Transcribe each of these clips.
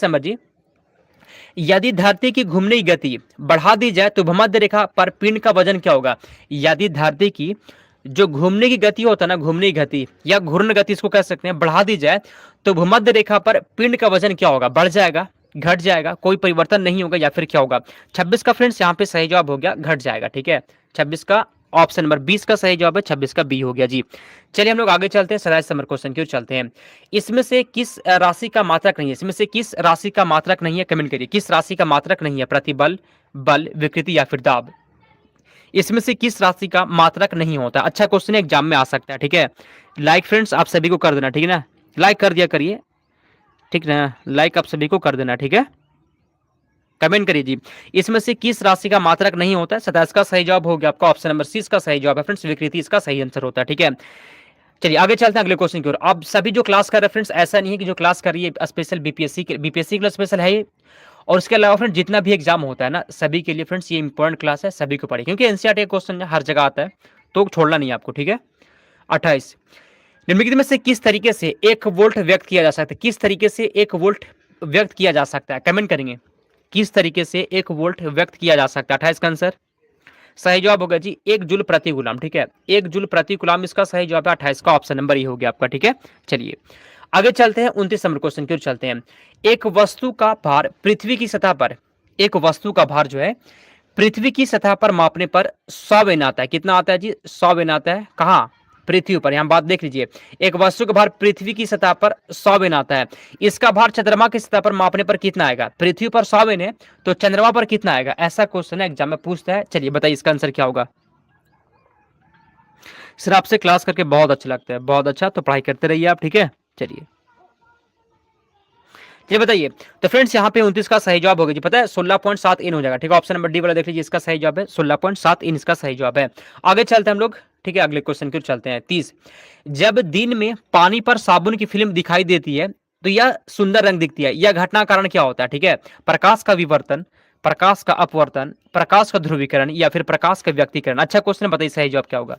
29 number जी, यदि धरती की घूमने की गति बढ़ा दी जाए तो भूमध्य रेखा पर पिंड का वजन क्या होगा। यदि धरती की जो घूमने की गति होता है ना, घूमने की गति या घूर्णन गति इसको कह सकते हैं, बढ़ा दी जाए तो भूमध्य रेखा पर पिंड का वजन क्या होगा, बढ़ जाएगा, घट जाएगा, कोई परिवर्तन नहीं होगा या फिर क्या होगा। 26 का फ्रेंड्स यहाँ पे सही जवाब हो गया, घट जाएगा। ठीक है, 26 का ऑप्शन नंबर 20 का सही जवाब है, 26 का बी हो गया जी। चलिए हम लोग आगे चलते हैं, 27 नंबर क्वेश्चन की ओर चलते हैं। इसमें से किस राशि का मात्रक नहीं है, इसमें से किस राशि का मात्रक नहीं है, कमेंट करिए, किस राशि का मात्रक नहीं है, प्रतिबल, बल, विकृति या फिर दाब। इसमें से किस राशि का मात्रक नहीं होता। अच्छा क्वेश्चन एग्जाम में आ सकता है। ठीक है, लाइक फ्रेंड्स आप सभी को कर देना, ठीक है ना, लाइक कर दिया करिए, ठीक ना, लाइक आप सभी को कर देना। ठीक है, कमेंट करिए जी, इसमें से किस राशि का मात्रक नहीं होता है। 27 का सही जवाब हो गया आपका ऑप्शन नंबर सी, इसका सही जवाब है फ्रेंड्स, विकृति इसका सही आंसर होता है। ठीक है, चलिए आगे चलते हैं अगले क्वेश्चन की ओर। आप सभी जो क्लास कर रहे हैं फ्रेंड्स, ऐसा नहीं है कि जो क्लास कर रही है स्पेशल बीपीएससी के लिए स्पेशल है ये, और उसके अलावा फ्रेंड्स जितना भी एग्जाम होता है ना सभी के लिए फ्रेंड्स ये इंपॉर्टेंट क्लास है, सभी को पढ़े, क्योंकि एनसीईआरटी क्वेश्चन हर जगह आता है तो छोड़ना नहीं है आपको। ठीक है, 28, निम्नलिखित में से किस तरीके से 1 वोल्ट व्यक्त किया जा सकता है, किस तरीके से 1 वोल्ट व्यक्त किया जा सकता है, कमेंट करेंगे, किस तरीके से 1 वोल्ट व्यक्त किया जा सकता है। 28 का आंसर सही जवाब होगा जी 1 जूल प्रति गुलाम। ठीक है, 1 जूल प्रति गुलाम इसका सही जवाब है, 28 का ऑप्शन नंबर ये हो गया आपका। ठीक है, चलिए आगे चलते हैं, 29 नंबर क्वेश्चन की ओर चलते हैं। एक वस्तु का भार पृथ्वी की सतह पर, एक वस्तु का भार जो है पृथ्वी की सतह पर मापने पर 100 वेन आता है, कितना आता है जी, 100 वेन आता है, कहाँ, पृथ्वी पर। यहां बात देख लीजिए, एक वस्तु का भार पृथ्वी की सतह पर 100 वेन आता है, इसका भार चंद्रमा की सतह पर मापने पर कितना आएगा। पृथ्वी पर 100 वेन है तो चंद्रमा पर कितना आएगा, ऐसा क्वेश्चन है एग्जाम में पूछता है। चलिए बताइए इसका आंसर क्या होगा। सर आपसे क्लास करके बहुत अच्छा लगता है, बहुत अच्छा, तो पढ़ाई करते रहिए आप। ठीक है, चलिए ये बताइए, तो फ्रेंड्स यहाँ पे 29 का सही जवाब होगा जी, पता है 16.7 इन हो जाएगा। ठीक है, ऑप्शन नंबर डी वाला देख लीजिए, इसका सही जवाब है 16.7 इन, इसका सही जवाब है। आगे चलते हैं हम लोग। ठीक है, अगले क्वेश्चन की ओर चलते हैं। 30, जब दिन में पानी पर साबुन की फिल्म दिखाई देती है तो यह सुंदर रंग दिखती है, यह घटना कारण क्या होता है। ठीक है, प्रकाश का विवर्तन, प्रकाश का अपवर्तन, प्रकाश का ध्रुवीकरण या फिर प्रकाश का व्यक्तीकरण। अच्छा क्वेश्चन बताइए सही जवाब क्या होगा,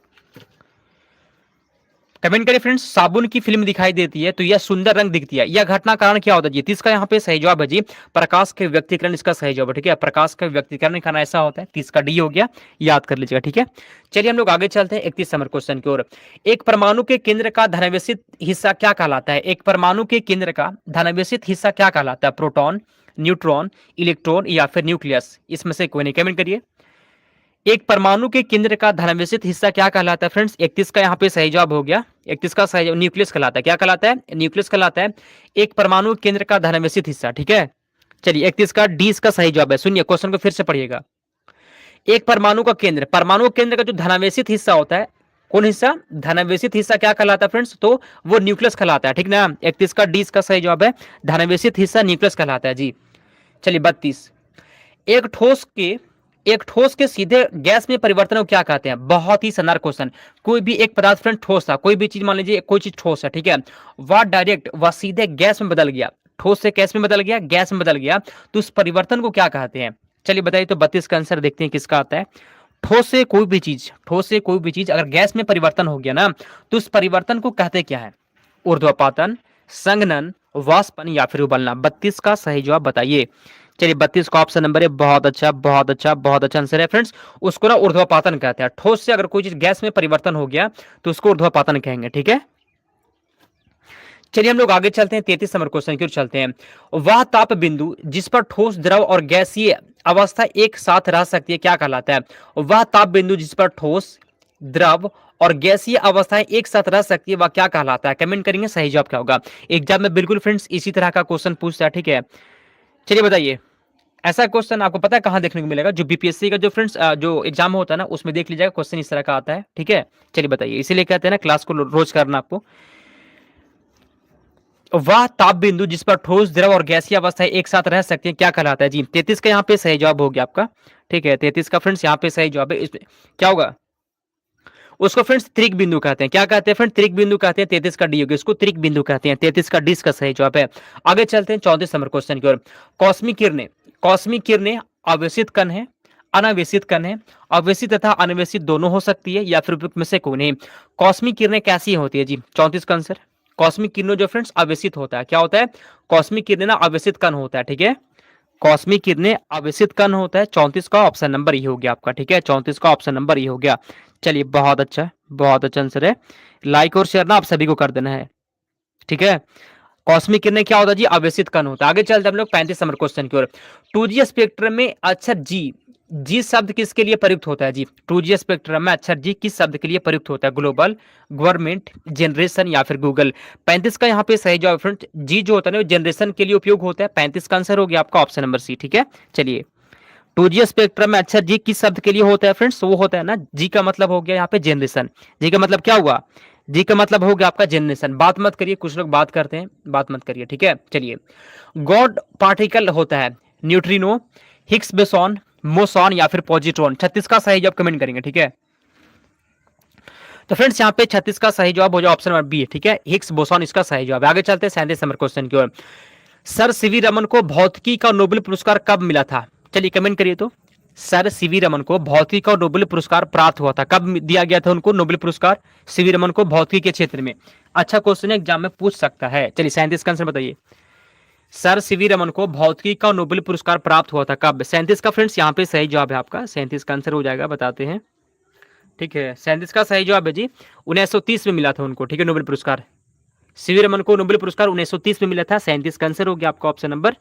कमेंट करिए फ्रेंड्स। साबुन की फिल्म दिखाई देती है तो यह सुंदर रंग दिखती है, यह घटना कारण क्या होता है जी। इसका यहाँ पे सही जवाब है जी प्रकाश के व्यक्तीकरण, इसका सही जवाब है। ठीक है, प्रकाश का व्यक्तीकरण खाना ऐसा होता है, 30 का डी हो गया, याद कर लीजिएगा। ठीक है, चलिए हम लोग आगे चलते हैं 31 नंबर क्वेश्चन की ओर। एक परमाणु के केंद्र का धनावेशित हिस्सा क्या कहलाता है, एक परमाणु के केंद्र का धनावेशित हिस्सा क्या कहलाता है, प्रोटॉन, न्यूट्रॉन, इलेक्ट्रॉन या फिर न्यूक्लियस, इसमें से कोई नहीं, कमेंट करिए। एक परमाणु के केंद्र का धनावेशित हिस्सा क्या कहलाता है फ्रेंड्स। 31 का यहाँ पे सही जवाब हो गया, 31 का सही न्यूक्लियस कहलाता है, क्या कहलाता है, न्यूक्लियस कहलाता है, एक परमाणु केंद्र का धनावेशित हिस्सा। ठीक है, चलिए 31 का डी इसका सही जवाब है। सुनिए क्वेश्चन को फिर से पढ़िएगा, एक परमाणु का केंद्र, परमाणु केंद्र का जो धनावेशित हिस्सा होता है, कौन हिस्सा, धनावेशित हिस्सा क्या कहलाता है फ्रेंड्स, तो वो न्यूक्लियस कहलाता है। ठीक ना, 31 का डी इसका सही जवाब है, धनावेशित हिस्सा न्यूक्लियस कहलाता है जी। चलिए 32, एक ठोस के सीधे गैस में परिवर्तन को क्या कहते हैं। बहुत ही शानदार क्वेश्चन, कोई भी एक पदार्थ फ्रेंड ठोस था, कोई भी चीज मान लीजिए कोई चीज ठोस है, ठीक है, वह डायरेक्ट वह सीधे गैस में बदल गया, ठोस से गैस में बदल गया, गैस में बदल गया, तो उस परिवर्तन को क्या कहते हैं। चलिए बताइए, तो 32 का आंसर देखते हैं किसका आता है। ठोस से कोई भी चीज, ठोस से कोई भी चीज अगर गैस में परिवर्तन हो गया ना तो उस परिवर्तन को कहते क्या है, ऊर्ध्वपातन, संघनन, वाष्पन या फिर उबलना। 32 का सही जवाब बताइए। चलिए 32 का ऑप्शन नंबर है, बहुत अच्छा बहुत अच्छा बहुत अच्छा आंसर है फ्रेंड्स, उसको ना ऊर्ध्वपातन कहते हैं। ठोस से अगर कोई चीज गैस में परिवर्तन हो गया तो उसको ऊर्ध्वपातन कहेंगे। ठीक है, चलिए हम लोग आगे चलते हैं, 33 नंबर क्वेश्चन की ओर चलते हैं। वह ताप बिंदु जिस पर ठोस, द्रव और गैसीय अवस्था एक साथ रह सकती है क्या कहलाता है। वह ताप बिंदु जिस पर ठोस, द्रव और गैसीय अवस्थाएं एक साथ रह सकती है वह क्या कहलाता है, कमेंट करेंगे सही जवाब क्या होगा। एग्जाम में बिल्कुल फ्रेंड्स इसी तरह का क्वेश्चन पूछता है। ठीक है, चलिए बताइए, ऐसा क्वेश्चन आपको पता है कहां देखने को मिलेगा, जो बीपीएससी का जो फ्रेंड्स जो एग्जाम होता है ना उसमें देख लीजिएगा, क्वेश्चन इस तरह का आता है। ठीक है, चलिए बताइए, इसीलिए कहते हैं ना क्लास को रोज करना आपको। वह ताप बिंदु जिस पर ठोस, द्रव और गैसीय अवस्थाएं एक साथ रह सकती है क्या कहलाता है जी। 33 का यहाँ पे सही जवाब हो गया आपका। ठीक है, 33 का फ्रेंड्स यहाँ पे सही जवाब है। इसमें क्या होगा, उसको फ्रेंड्स त्रिक बिंदु कहते हैं, क्या कहते हैं फ्रेंड, त्रिक बिंदु कहते हैं। 33 का डी होगा, इसको त्रिक बिंदु कहते हैं। 33 का डी का सही जवाब है। आगे चलते हैं 34 नंबर क्वेश्चन की ओर। कॉस्मिक किरणें, कॉस्मिक किरणें आवेशित कण है, अनावेशित कण है, आवेशित तथा अनावेशित दोनों हो सकती है या फिर उपयुक्त में से कोई नहीं। कॉस्मिक किरणें कैसी होती है जी, 34 का आंसर कॉस्मिक किरणों जो फ्रेंड्स आवेशित होता है, क्या होता है, कॉस्मिक किरणें ना आवेशित कण होता है, ठीक है, कॉस्मिक किरणें आवेशित कण होता है। 34 का ऑप्शन नंबर ये हो गया आपका, ठीक है, 34 का ऑप्शन नंबर ये हो गया। चलिए बहुत अच्छा आंसर है। लाइक और शेयर ना आप सभी को कर देना है, ठीक है। कॉस्मिक किरणें क्या होता है जी, आवेशित कण होता है। आगे चलते हम लोग 35 नंबर क्वेश्चन की ओर। 2G स्पेक्ट्रम में अक्षर जी, जी शब्द किसके लिए प्रयुक्त होता है जी, 2G स्पेक्ट्रम में अक्षर जी किस शब्द के लिए प्रयुक्त होता है, ग्लोबल, गवर्नमेंट, जनरेशन या फिर गूगल। 35 का यहाँ पे सही जवाब फ्रेंड, जी जो होता है ना जनरेशन के लिए उपयोग होता है। 35 का आंसर हो गया आपका ऑप्शन नंबर सी, ठीक है। चलिए 2G स्पेक्ट्रम में अक्षर जी किस शब्द के लिए होता है फ्रेंड्स, वो होता है ना, जी का मतलब हो गया यहाँ पे जनरेशन, जी का मतलब क्या हुआ, जी का मतलब हो गया आपका जनरेशन। बात मत करिए, कुछ लोग बात करते हैं, बात मत करिए, ठीक है। चलिए गॉड पार्टिकल होता है न्यूट्रिनो, हिग्स बोसॉन, मोसॉन या फिर पॉजिट्रॉन। 36 का सही जवाब कमेंट करेंगे, ठीक है। तो फ्रेंड्स यहाँ पे 36 का सही जवाब हो जाए ऑप्शन नंबर बी, ठीक है, हिग्स बोसॉन इसका सही जवाब है। आगे चलते हैं 37 नंबर क्वेश्चन की ओर। सर सीवी रमन को भौतिकी का नोबेल पुरस्कार कब मिला था, चलिए कमेंट करिए। तो सर सीवी रमन को भौतिकी का नोबेल पुरस्कार प्राप्त हुआ था, कब दिया गया था उनको नोबेल पुरस्कार सीवी रमन को भौतिकी के क्षेत्र में। अच्छा क्वेश्चन है, एग्जाम में पूछ सकता है। चलिए 37 का आंसर बताइए। सर सीवी रमन को भौतिकी का नोबेल पुरस्कार प्राप्त हुआ था कब। 37 का फ्रेंड्स यहाँ पे सही जवाब है आपका, 37 का आंसर हो जाएगा, बताते हैं, ठीक है। 37 का सही जवाब है जी, 1930 में मिला था उनको, ठीक है, नोबेल पुरस्कार। सीवी रमन को नोबेल पुरस्कार 1930 में मिला था। 37 का आंसर हो गया आपका ऑप्शन नंबर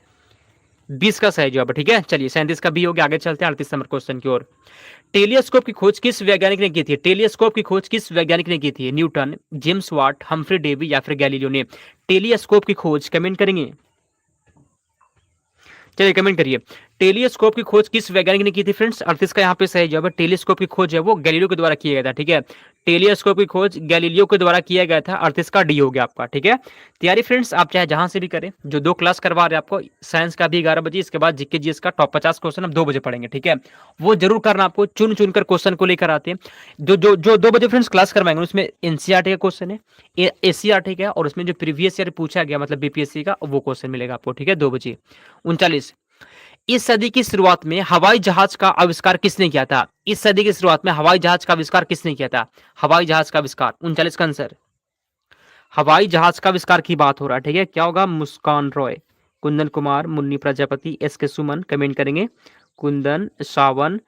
20 का सही जवाब है, ठीक है। चलिए 37 का बी हो गया। आगे चलते हैं 38 नंबर क्वेश्चन की ओर। टेलीस्कोप की खोज किस वैज्ञानिक ने की थी, टेलीस्कोप की खोज किस वैज्ञानिक ने की थी, Newton, James Watt, Humphry Davy या फिर गैलीलियो ने। टेलीस्कोप की खोज कमेंट करेंगे, चलिए कमेंट करिए। टेलीस्कोप की खोज किस वैज्ञानिक ने की थी फ्रेंड्स, 38 का यहाँ पे सही जवाब है। टेलीस्कोप की खोज है वो गैलीलियो के द्वारा किया गया था, ठीक है। टेलीस्कोप की खोज गैलीलियो के द्वारा किया गया था। 38 का डी हो गया आपका, ठीक है। तैयारी फ्रेंड्स आप चाहे जहां से भी करें, जो 2 क्लास करवा रहे हैं आपको, साइंस का भी 11 बजे, इसके बाद जीके जीएस का टॉप 50 क्वेश्चन हम 2 बजे पढ़ेंगे, ठीक है। वो जरूर करना, आपको चुन चुन कर क्वेश्चन को लेकर आते हैं। जो 2 बजे फ्रेंड्स क्लास करवाएंगे उसमें एनसीईआरटी का क्वेश्चन है, एससीईआरटी का, और उसमें जो प्रीवियस ईयर पूछा गया मतलब बीपीएससी का, वो क्वेश्चन मिलेगा आपको, ठीक है, 2 बजे। 39, इस सदी की शुरुआत में हवाई जहाज का आविष्कार किसने किया था, इस सदी की शुरुआत में हवाई जहाज का आविष्कार किसने किया था, हवाई जहाज का आविष्कार। 39 का आंसर, हवाई जहाज का आविष्कार की बात हो रहा है, ठीक है। क्या होगा, मुस्कान रॉय, कुंदन कुमार, मुन्नी प्रजापति, एस के सुमन, कमेंट करेंगे। कुंदन, सावन,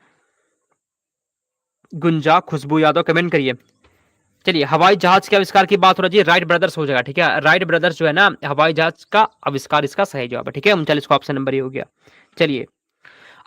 गुंजा, खुशबू यादव, कमेंट करिए। चलिए हवाई जहाज के आविष्कार की बात हो रही है, राइट ब्रदर्स हो जाएगा, ठीक है। राइट ब्रदर्स जो है ना, हवाई जहाज का आविष्कार इसका सही जवाब है, ठीक है। 39 का ऑप्शन नंबर ये हो गया। चलिए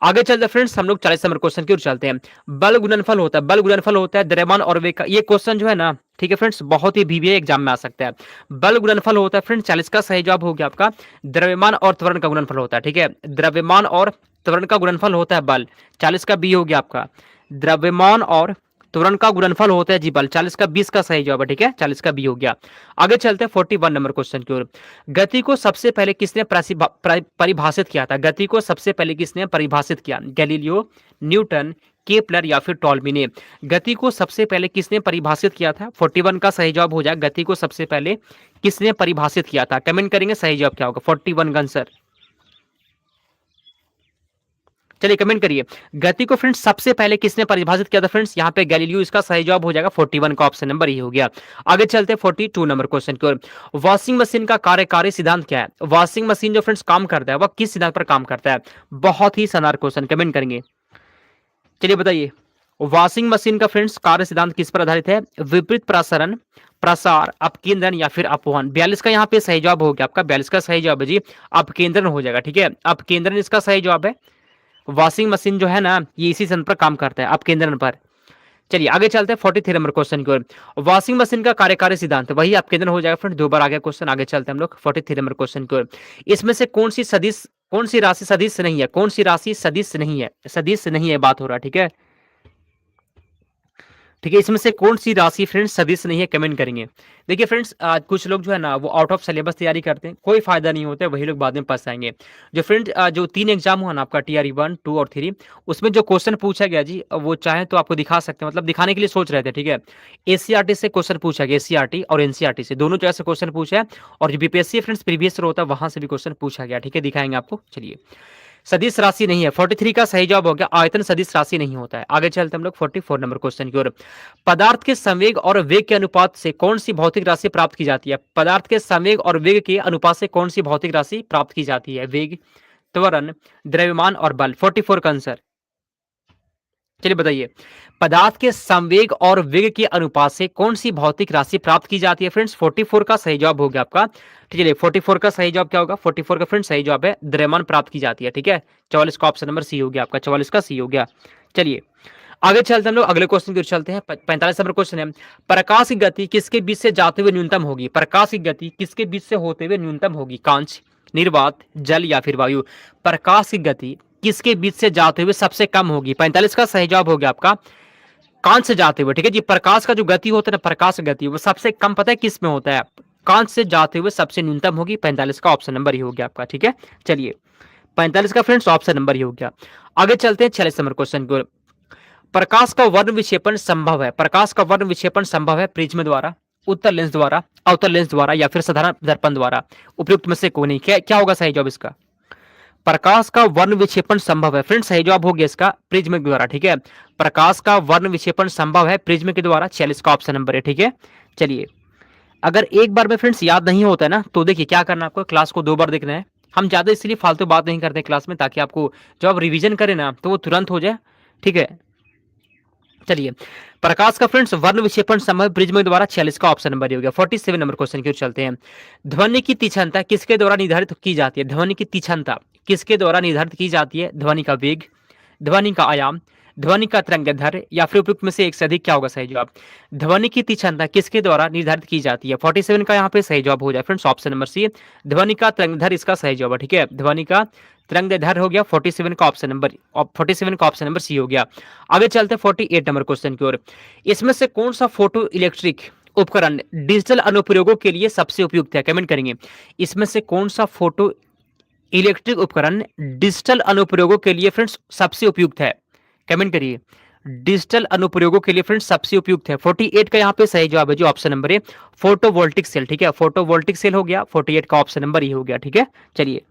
आगे चलते हैं फ्रेंड्स, हम लोग 40 नंबर क्वेश्चन की ओर चलते हैं। बल गुणनफल होता है, बल गुणनफल होता है द्रव्यमान और वेग का। ये क्वेश्चन जो है ना, ठीक है फ्रेंड्स, बहुत ही बीबीए एग्जाम में आ सकता है। बल गुणनफल होता है फ्रेंड्स, 40 का सही जवाब हो गया आपका, द्रव्यमान और त्वरण का गुणनफल होता है, ठीक है। द्रव्यमान और त्वरण का गुणनफल होता है बल। 40 का बी हो गया आपका, द्रव्यमान और त्वरण का गुणनफल होता है जी बल। 40 का 20 का सही जवाब है, ठीक है, 40 का बी हो गया। आगे चलते हैं 41 नंबर क्वेश्चन की ओर। गति को सबसे पहले किसने परिभाषित किया था, गति को सबसे पहले किसने परिभाषित किया, गैलीलियो, न्यूटन, केपलर या फिर टॉल्मी ने। गति को सबसे पहले किसने परिभाषित किया था, 41 का सही जवाब हो जाए, गति को सबसे पहले किसने परिभाषित किया था, कमेंट करेंगे सही जवाब क्या होगा, 41 का आंसर। चलिए कमेंट करिए, गति को फ्रेंड्स सबसे पहले किसने परिभाषित किया था फ्रेंड्स, यहाँ पे गैलीलियो इसका सही जवाब हो जाएगा, 41 का ऑप्शन नंबर ये हो गया। आगे चलते हैं 42 नंबर क्वेश्चन की ओर। वॉशिंग मशीन का कार्यकारी सिद्धांत क्या है, वॉशिंग मशीन जो फ्रेंड्स काम करता है वह किस सिद्धांत पर काम करता है, बहुत ही शानदार क्वेश्चन, कमेंट करेंगे। चलिए बताइए, वॉशिंग मशीन का फ्रेंड्स कार्य सिद्धांत किस पर आधारित है, विपरीत प्रसारण, प्रसार, अपकेंद्रण या फिर अपवहन। 42 का यहाँ पे सही जवाब हो गया आपका, 42 का सही जवाब है जी अपकेंद्रण हो जाएगा, ठीक है। अपकेंद्रण इसका सही जवाब है। वॉशिंग मशीन जो है ना, ये इसी सिद्धांत पर काम करता है, अपकेंद्रण पर। चलिए आगे चलते हैं 43 नंबर क्वेश्चन की ओर। वॉशिंग मशीन का कार्यकारी सिद्धांत वही अपकेंद्रण हो जाएगा फ्रेंड, 2 बार आ गया क्वेश्चन। आगे चलते हैं हम लोग 43 नंबर क्वेश्चन की ओर। इसमें से कौन सी राशि सदिश नहीं है, कौन सी राशि सदिश नहीं है, सदिश नहीं है बात हो रहा है, ठीक है। ठीक है, इसमें से कौन सी राशि फ्रेंड्स सदिश नहीं है, कमेंट करेंगे। देखिए फ्रेंड्स, कुछ लोग जो है ना वो आउट ऑफ सिलेबस तैयारी करते हैं, कोई फायदा नहीं होता है, वही लोग बाद में पछताएंगे। जो फ्रेंड जो 3 एग्जाम हुआ ना आपका, TRE 1, 2 और 3, उसमें जो क्वेश्चन पूछा गया जी, वो चाहे तो आपको दिखा सकते हैं, मतलब दिखाने के लिए सोच रहे थे, ठीक है। एससीईआरटी से क्वेश्चन पूछा गया, एससीईआरटी और एनसीईआरटी से, दोनों जगह से क्वेश्चन पूछा है, और जो बीपीएससी फ्रेंड्स प्रीवियस ईयर होता है वहां से भी क्वेश्चन पूछा गया, ठीक है, दिखाएंगे आपको। चलिए सदिश राशि नहीं है। 43 का सही जवाब हो गया, आयतन सदिश राशि नहीं होता है। आगे चलते हम लोग 44 नंबर क्वेश्चन की ओर। पदार्थ के संवेग और वेग के अनुपात से कौन सी भौतिक राशि प्राप्त की जाती है? पदार्थ के संवेग और वेग के अनुपात से कौन सी भौतिक राशि प्राप्त की जाती है? वेग, त्वरण, द्रव्यमान और बल। 44 का आंसर, चलिए बताइए। पदार्थ के संवेग और वेग के अनुपात से कौन सी भौतिक राशि प्राप्त की जाती है? फ्रेंड्स 44 का सही जवाब हो गया आपका। ठीक है, 44 का सही जवाब क्या होगा? 44 का फ्रेंड्स सही जवाब है द्रव्यमान प्राप्त की जाती है। ठीक है, 44 का ऑप्शन नंबर सी हो गया आपका, 44 का सी हो गया। चलिए आगे चलते हम लोग अगले क्वेश्चन की ओर चलते हैं। 45 नंबर क्वेश्चन है, प्रकाश की गति किसके बीच से जाते हुए न्यूनतम होगी? प्रकाश की गति किसके बीच से होते हुए न्यूनतम होगी? कांच, निर्वात, जल या फिर वायु। प्रकाश की गति किसके बीच से जाते हुए सबसे कम होगी? 45 का सही जवाब हो गया आपका, कांच से जाते हुए। ठीक है जी, प्रकाश का जो गति होता है ना, प्रकाश गति, वो सबसे कम पता है किस में होता है? कांच से जाते हुए सबसे न्यूनतम होगी। 45 का ऑप्शन नंबर ही हो गया आपका। ठीक है, चलिए 45 का फ्रेंड्स ऑप्शन नंबर ही हो गया। आगे चलते हैं 46 नंबर क्वेश्चन की ओर। प्रकाश का वर्ण विक्षेपण संभव है, प्रकाश का वर्ण विक्षेपण संभव है प्रिज्म द्वारा, उत्तल लेंस द्वारा, अवतल लेंस द्वारा या फिर साधारण दर्पण द्वारा। उपयुक्त में से कोई नहीं। क्या होगा सही जवाब इसका? प्रकाश का वर्ण विक्षेपण संभव है। फ्रेंड्स सही जवाब हो गया इसका प्रिज्म के द्वारा। ठीक है, प्रकाश का वर्ण विक्षेपण संभव है प्रिज्म के द्वारा। 46 का ऑप्शन नंबर है। ठीक है, चलिए अगर एक बार में फ्रेंड्स याद नहीं होता है ना, तो देखिए क्या करना, आपको क्लास को 2 बार देखना है। हम ज्यादा इसलिए फालतू बात नहीं करते क्लास में, ताकि आपको जब आप रिवीजन करें ना तो वो तुरंत हो जाए। ठीक है, चलिए प्रकाश का फ्रेंड्स वर्ण विक्षेपण संभव प्रिज्म द्वारा। 46 का ऑप्शन नंबर हो गया। 47 नंबर क्वेश्चन की ओर चलते हैं। ध्वनि की तीक्ष्णता किसके द्वारा निर्धारित की जाती है? ध्वनि की तीक्ष्णता किसके द्वारा निर्धारित की जाती है? ध्वनि का वेग, ध्वनि का आयाम, ध्वनि का तरंगदैर्घ्य या फिर उपयुक्त में से एक से अधिक। क्या होगा सही जवाब? ध्वनि की तीक्ष्णता किसके द्वारा निर्धारित की जाती है? 47 का यहाँ पे सही जवाब हो जाए फ्रेंड्स ऑप्शन नंबर सी, ध्वनि का तरंगदैर्घ्य इसका सही जवाब है। ठीक है, ध्वनि का तरंगदैर्घ्य हो गया 47 का ऑप्शन नंबर, 47 का ऑप्शन नंबर सी हो गया। आगे चलते हैं 48 नंबर क्वेश्चन की ओर। इसमें से कौन सा फोटो इलेक्ट्रिक उपकरण डिजिटल अनुप्रयोगों के लिए सबसे उपयुक्त है? कमेंट करेंगे। इसमें से कौन सा फोटो इलेक्ट्रिक उपकरण डिजिटल अनुप्रयोगों के लिए फ्रेंड्स सबसे उपयुक्त है? कमेंट करिए। डिजिटल अनुप्रयोगों के लिए फ्रेंड्स सबसे उपयुक्त है। 48 का यहाँ पे सही जवाब है जो ऑप्शन नंबर है फोटोवोल्टिक सेल। ठीक है, फोटोवोल्टिक सेल हो गया, 48 का ऑप्शन नंबर ही हो गया। ठीक है, चलिए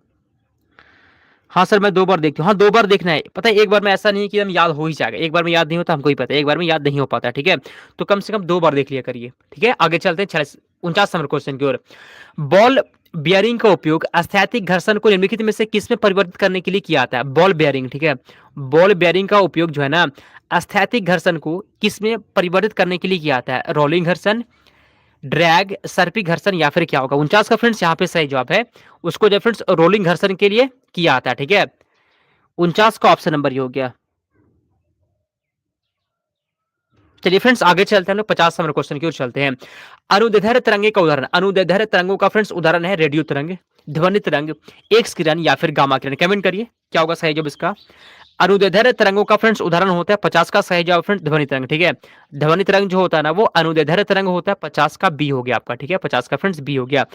हाँ सर मैं 2 बार देखती हूँ। हाँ 2 बार देखना है, पता है एक बार में ऐसा नहीं है कि हम याद हो ही जाएगा। एक बार में याद नहीं होता, हमको ही पता है एक बार में याद नहीं हो पाता। ठीक है, तो कम से कम 2 बार देख लिया करिए। ठीक है, आगे चलते हैं 49 नंबर क्वेश्चन की ओर। बॉल बियरिंग का उपयोग स्थैतिक घर्षण को निम्नलिखित में से किस में परिवर्तित करने के लिए किया जाता है? Ball bearing. ठीक है, बॉल बियरिंग का उपयोग जो है ना, स्थैतिक घर्षण को किस में परिवर्तित करने के लिए किया जाता है? रोलिंग घर्षण, ड्रैग, सर्पी घर्षण या फिर क्या होगा? 49 का फ्रेंड्स यहाँ पे सही जवाब है, उसको जो फ्रेंड्स रोलिंग घर्षण के लिए किया जाता है। ठीक है, 49 का ऑप्शन नंबर ही हो गया। चलिए फ्रेंड्स आगे चलते हैं, हम लोग 50 नंबर क्वेश्चन की ओर चलते हैं। अनुदैर्ध्य तरंगे का उदाहरण, अनुदैर्ध्य तरंगों का फ्रेंड्स उदाहरण है रेडियो तरंग, ध्वनि तरंग, एक्स किरण या फिर गामा किरण। कमेंट करिए क्या होगा सही जवाब इसका? अनुदैर्ध्य तरंगों का फ्रेंड्स उदाहरण होता है 50 का सही जवाब फ्रेंड्स ध्वनि तरंग। ठीक है, ध्वनि तरंग जो होता है ना वो अनुदैर्ध्य तरंग होता है। 50 का बी हो गया आपका। ठीक है, 50 का फ्रेंड्स बी हो गया।